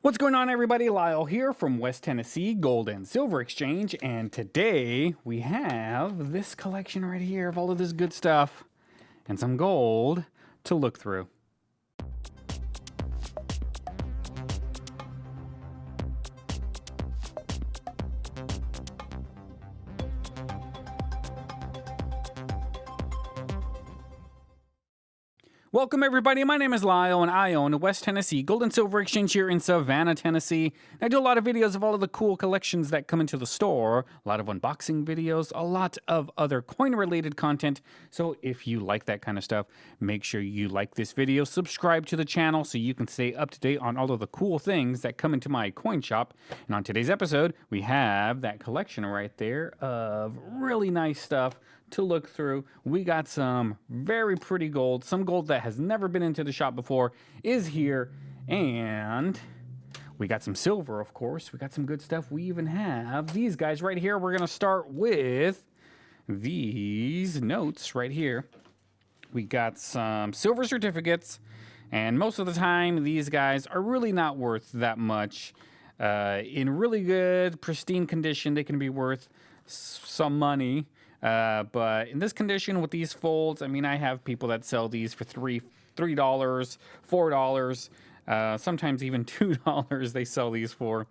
What's going on, everybody? Lyle here from West Tennessee Gold and Silver Exchange, and today we have this collection right here of all of this good stuff and some gold to look through. Welcome, everybody. My name is Lyle, and I own West Tennessee Gold and Silver Exchange here in Savannah, Tennessee. I do a lot of videos of all of the cool collections that come into the store, a lot of unboxing videos, a lot of other coin-related content. So if you like that kind of stuff, make sure you like this video, subscribe to the channel so you can stay up to date on all of the cool things that come into my coin shop. And on today's episode, we have that collection right there of really nice stuff to look through. We got some very pretty gold. Some gold that has never been into the shop before is here. And we got some silver, of course. We got some good stuff. We even have these guys right here. We're going to start with these notes right here. We got some silver certificates. And most of the time, these guys are really not worth that much. In really good, pristine condition, they can be worth some money. But in this condition with these folds, I mean, I have people that sell these for $3, $4, sometimes even $2 they sell these for.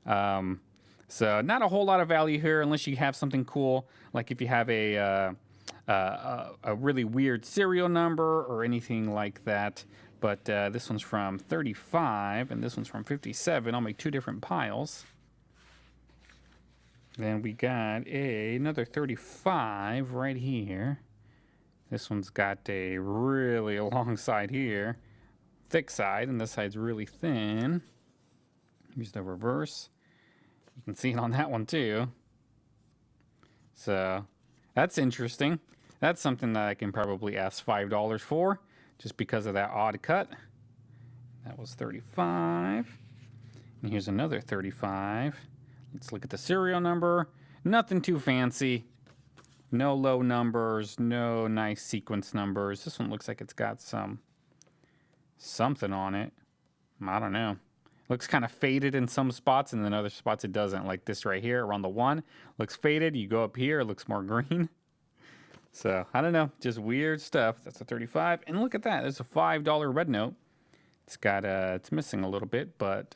So not a whole lot of value here unless you have something cool, like if you have a really weird serial number or anything like that. But this one's from 35 and this one's from 57. I'll make two different piles. Then we got another 35 right here. This one's got a really long side here, thick side, and this side's really thin. Here's the reverse. You can see it on that one too. So that's interesting. That's something that I can probably ask $5 for, just because of that odd cut. That was 35. And here's another 35. Let's look at the serial number. Nothing too fancy. No low numbers, no nice sequence numbers. This one looks like it's got something on it. I don't know. Looks kind of faded in some spots, and then other spots it doesn't. Like this right here around the 1. Looks faded. You go up here, it looks more green. So, I don't know. Just weird stuff. That's a 35. And look at that. There's a $5 red note. It's got it's missing a little bit, but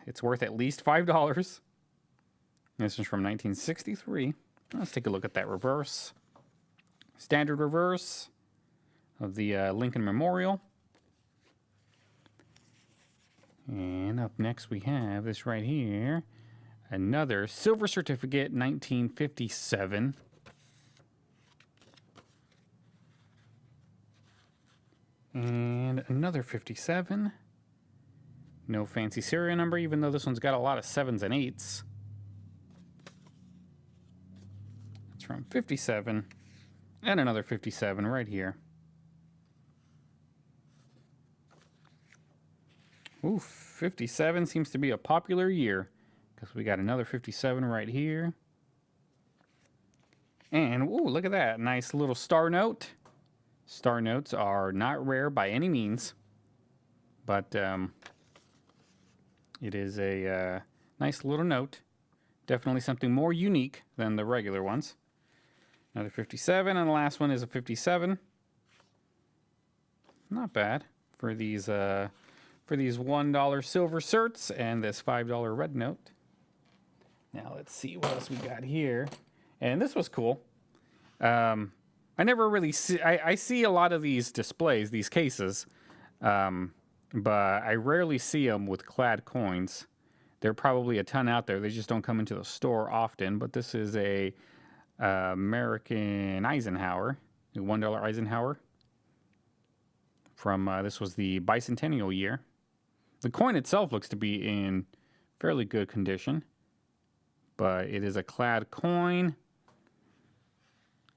it's worth at least $5. This is from 1963. Let's take a look at that reverse. Standard reverse of the Lincoln Memorial. And up next we have this right here. Another silver certificate, 1957. And another 57. No fancy serial number, even though this one's got a lot of 7s and 8s. It's from 57. And another 57 right here. Ooh, 57 seems to be a popular year, because we got another 57 right here. And, ooh, look at that. Nice little star note. Star notes are not rare by any means. But, it is a nice little note. Definitely something more unique than the regular ones. Another 57, and the last one is a 57. Not bad for these $1 silver certs and this $5 red note. Now let's see what else we got here. And this was cool. I never really see. I see a lot of these displays, these cases. But I rarely see them with Clad coins. There are probably a ton out there. They just don't come into the store often. But this is a American Eisenhower, a $1 Eisenhower. From this was the bicentennial year. The coin itself looks to be in fairly good condition, but it is a Clad coin.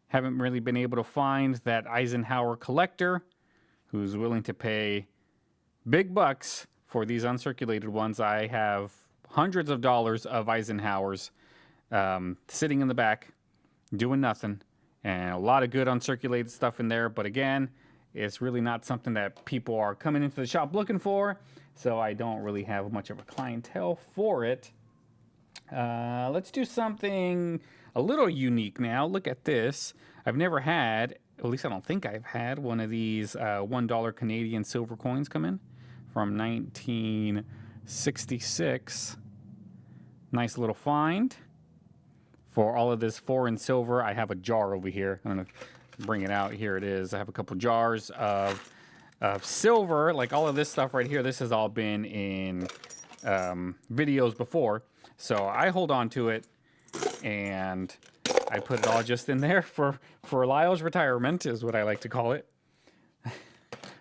Haven't really been able to find that Eisenhower collector who's willing to pay big bucks for these uncirculated ones. I have hundreds of dollars of Eisenhowers sitting in the back doing nothing, and a lot of good uncirculated stuff in there. But again, It's really not something that people are coming into the shop looking for, so I don't really have much of a clientele for it. Let's do something a little unique now. Look at this. I've never had, at least I don't think I've had, one of these $1 Canadian silver coins come in from 1966. Nice little find. For all of this foreign silver, I have a jar over here. I'm going to bring it out. Here it is. I have a couple jars of silver. Like all of this stuff right here, this has all been in videos before. So I hold on to it, and I put it all just in there for Lyle's retirement, is what I like to call it.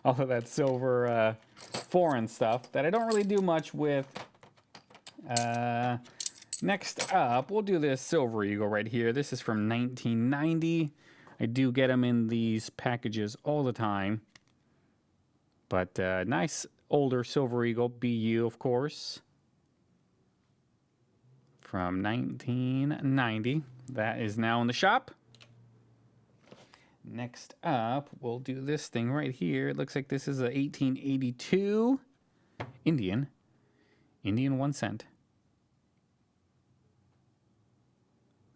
All of that silver foreign stuff that I don't really do much with. Next up, we'll do this silver eagle right here. This is from 1990. I do get them in these packages all the time. But nice older silver eagle, BU of course. From 1990. That is now in the shop. Next up, we'll do this thing right here. It looks like this is a 1882 Indian 1 cent.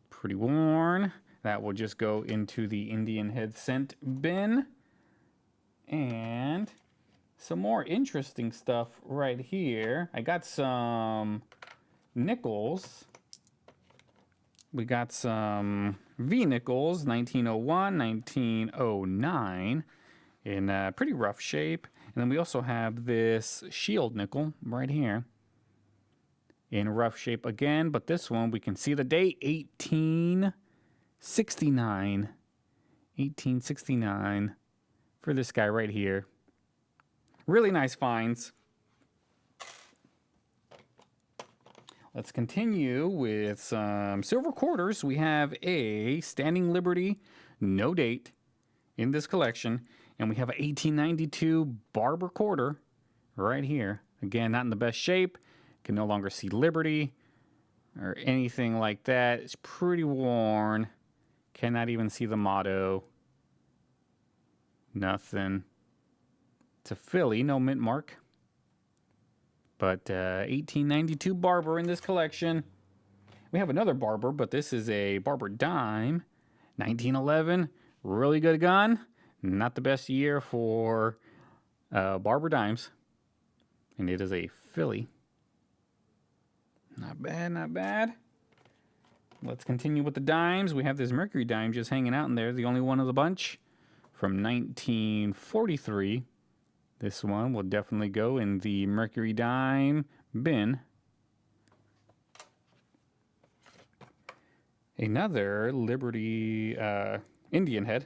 Pretty worn. That will just go into the Indian head cent bin. And some more interesting stuff right here. I got some nickels. We got some V nickels, 1901, 1909, in pretty rough shape. And then we also have this shield nickel right here in rough shape again, but this one we can see the date, 1869. 1869 for this guy right here. Really nice finds. Let's continue with some silver quarters. We have a Standing Liberty, no date, in this collection. And we have an 1892 Barber quarter right here. Again, not in the best shape. Can no longer see Liberty or anything like that. It's pretty worn. Cannot even see the motto. Nothing. It's a Philly, no mint mark. But 1892 Barber in this collection. We have another Barber, but this is a Barber dime. 1911, really good gun. Not the best year for Barber dimes. And it is a Philly. Not bad, not bad. Let's continue with the dimes. We have this Mercury dime just hanging out in there, the only one of the bunch from 1943. This one will definitely go in the Mercury dime bin. Another Liberty Indian head.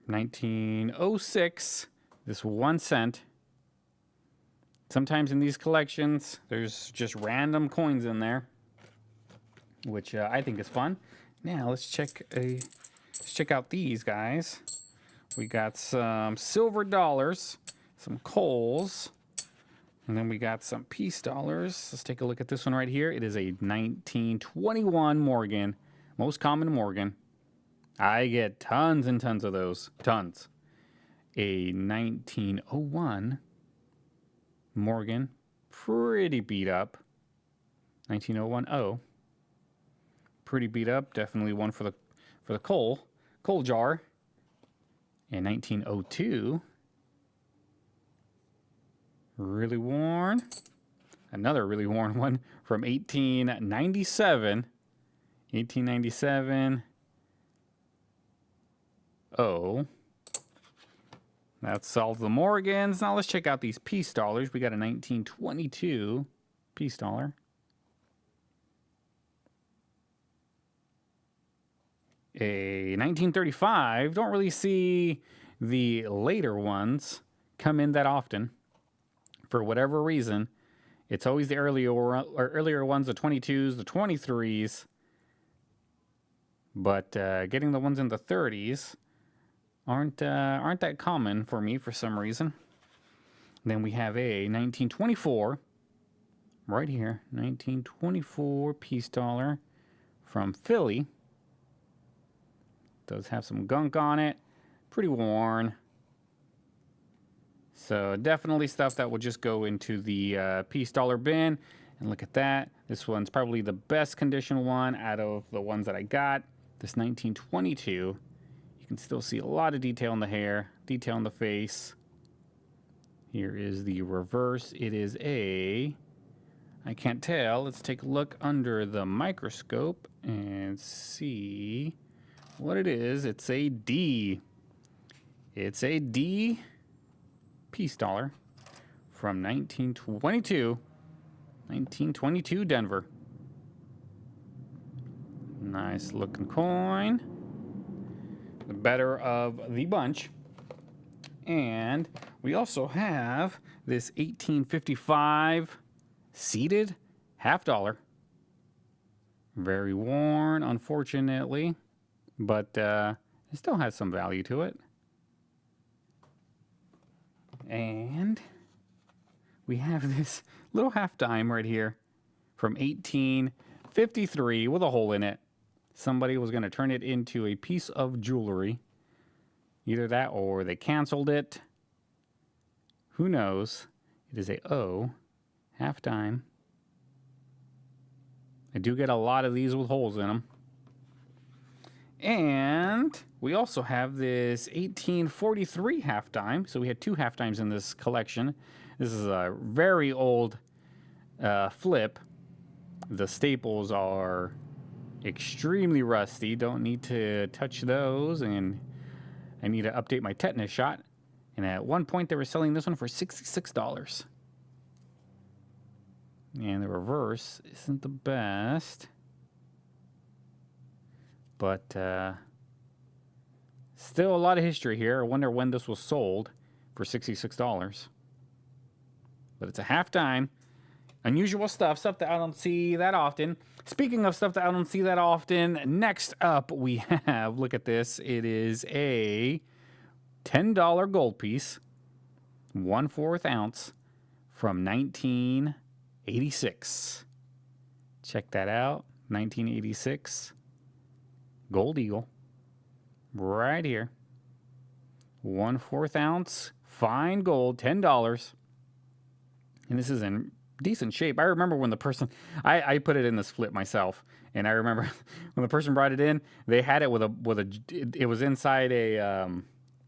1906. This 1 cent. Sometimes in these collections, there's just random coins in there, which I think is fun. Now let's check out these guys. We got some silver dollars, some coals, and then we got some peace dollars. Let's take a look at this one right here. It is a 1921 Morgan, most common Morgan. I get tons and tons of those, tons. A 1901 Morgan, pretty beat up. 1901 pretty beat up. Definitely one for the coal jar. In 1902, really worn. Another really worn one from 1897. 1897. That's all the Morgans. Now let's check out these peace dollars. We got a 1922 peace dollar. A 1935. Don't really see the later ones come in that often. For whatever reason, it's always the earlier ones, the 22s, the 23s. But getting the ones in the 30s aren't that common for me for some reason. Then we have a 1924 right here, 1924 peace dollar from Philly. Does have some gunk on it. pretty worn. So definitely stuff that will just go into the piece dollar bin. And look at that. This one's probably the best condition one out of the ones that I got. This 1922. You can still see a lot of detail in the hair, detail in the face. Here is the reverse. It is a, I can't tell. Let's take a look under the microscope and see what it is. It's a D. It's a D piece dollar from 1922. 1922 Denver. Nice looking coin. The better of the bunch. And we also have this 1855 seated half dollar. Very worn, unfortunately, but it still has some value to it. And we have this little half dime right here from 1853 with a hole in it. Somebody was going to turn it into a piece of jewelry. Either that or they canceled it. Who knows? It is a O half dime. I do get a lot of these with holes in them. And we also have this 1843 half dime. So we had two half dimes in this collection. This is a very old flip. The staples are extremely rusty. Don't need to touch those. And I need to update my tetanus shot. And at one point they were selling this one for $66. And the reverse isn't the best. But still a lot of history here. I wonder when this was sold for $66. But it's a half dime. Unusual stuff that I don't see that often. Speaking of stuff that I don't see that often, next up we have, look at this. It is a $10 gold piece, 1/4 ounce from 1986. Check that out, 1986. Gold Eagle, right here. 1/4 ounce, fine gold, $10. And this is in decent shape. I remember when the person, I put it in this flip myself, and I remember when the person brought it in, they had it with it was inside a,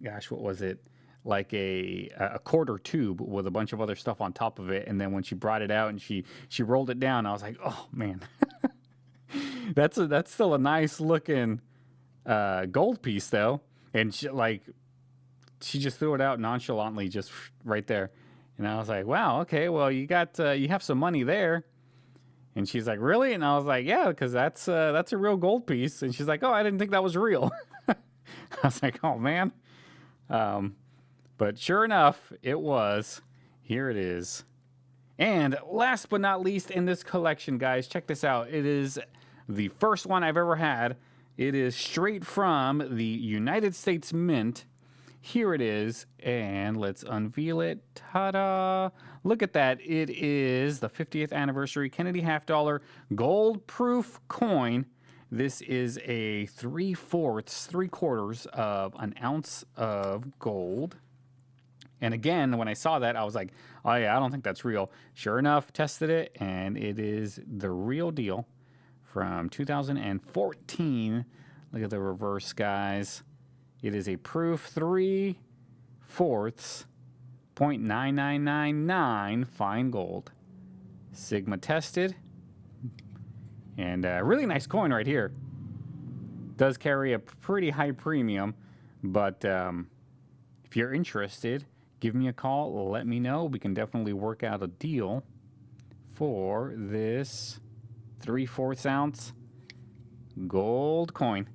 gosh, what was it? Like a quarter tube with a bunch of other stuff on top of it. And then when she brought it out and she rolled it down, I was like, oh man, that's still a nice looking gold piece though. And she just threw it out nonchalantly, just right there. And I was like, wow, okay, well, you have some money there. And she's like, really? And I was like, yeah, because that's a real gold piece. And she's like, oh, I didn't think that was real. I was like, oh man. But sure enough, it was. Here it is. And last but not least in this collection, guys, check this out. It is the first one I've ever had. It is straight from the United States Mint. Here it is, and let's unveil it. Ta-da! Look at that. It is the 50th anniversary Kennedy half dollar gold proof coin. This is a 3/4 of an ounce of gold. And again, when I saw that, I was like, oh yeah, I don't think that's real. Sure enough, tested it, and it is the real deal from 2014. Look at the reverse, guys. It is a proof 3/4 0.9999 fine gold. Sigma tested. And a really nice coin right here. Does carry a pretty high premium, but if you're interested, give me a call. Let me know. We can definitely work out a deal for this 3/4 ounce gold coin.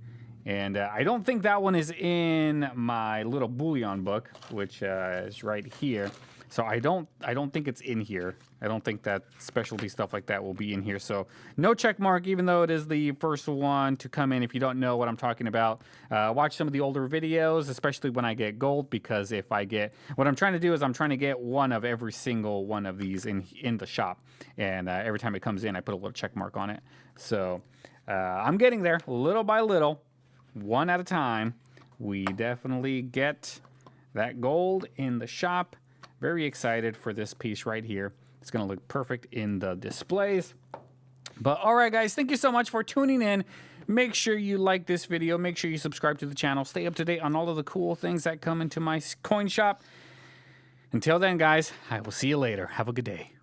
And I don't think that one is in my little bullion book, which is right here. So I don't think it's in here. I don't think that specialty stuff like that will be in here. So no check mark, even though it is the first one to come in. If you don't know what I'm talking about, watch some of the older videos, especially when I get gold, because if I get, what I'm trying to do is I'm trying to get one of every single one of these in the shop. And every time it comes in, I put a little check mark on it. So I'm getting there little by little, one at a time. we definitely get that gold in the shop. Very excited for this piece right here. It's going to look perfect in the displays. But all right, guys, thank you so much for tuning in. Make sure you like this video. Make sure you subscribe to the channel. Stay up to date on all of the cool things that come into my coin shop. Until then, guys, I will see you later. Have a good day.